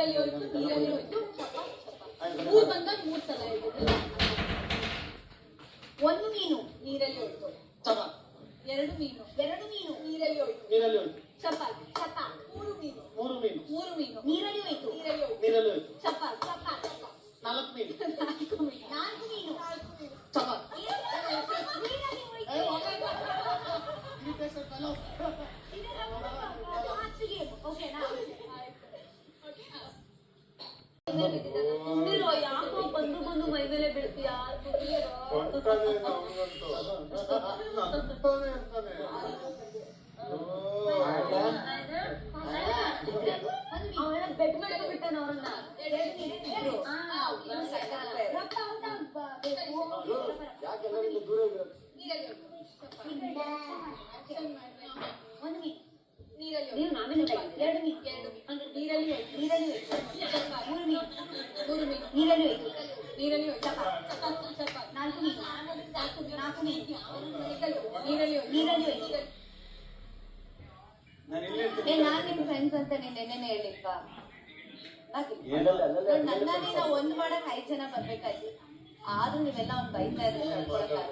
ನೀರಲ್ಲಿ ಹೋಯ್ತು ನೀರಲ್ಲಿ ಹೋಯ್ತು ಚಪ ಮೂರ್ ಬಂದಾಗ 3 ಸಲ ಹೇಳಿದ್ರಲ್ಲ. ಒಂದು ಮೀನು ನೀರಲ್ಲಿ ಹೋಯ್ತು ಚಪ ಎರಡು ಮೀನು ನೀರಲ್ಲಿ ಹೋಯ್ತು ನೀರಲ್ಲಿ ಹೋಯ್ತು ಚಪ ಚಪ ಮೂರು ಮೀನು ನೀರಲ್ಲಿ ಹೋಯ್ತು ನೀರಲ್ಲಿ ಹೋಯ್ತು ಚಪ ನಾಲ್ಕು ಮೀನು ನಾಲ್ಕು ಮೀನು ಚಪ ಸುಮ್ನಿರೋ, ಯಾಕೋ ಬಂದು ಮೈ ಮೇಲೆ ಬೀಳ್ತೀಯಾ? ಅವಳ ಬೆಡ್ ಮೇಲೆ ಬಿಟ್ಟನ ಅವ್ರನ್ನ. ನೀವು ಆಮೇಲೆ ಎರಡು ಮೀನು ಅಂದ್ರೆ ನೀರಲ್ಲಿ ಹೋಯ್ತು ಮೂರು ಮೀನು ನೀರಲ್ಲಿ ಹೋಯ್ತು ಚಪ ನಾಲ್ಕು ಮೀನು ನೀರಲ್ಲಿ ಹೋಯ್ತು. ನಾನ್ ನಿಮ್ ಫ್ರೆಂಡ್ಸ್ ಅಂತ ನೀನ್ ನೆನ್ನೆನೆ ಹೇಳಿಲ್ವಾ? ನನ್ನ ನೀನ ಒಂದ್ ಮಾಡಕ್ 5 ಜನ ಬರ್ಬೇಕಾಯ್ತು, ಆದ್ರೂ ನೀವೆಲ್ಲ ಅವ್ನ್ ಬೈತಾ ಇದ್ರೆ ಕಳ್ಕೊಳಕ್ಕಾಗ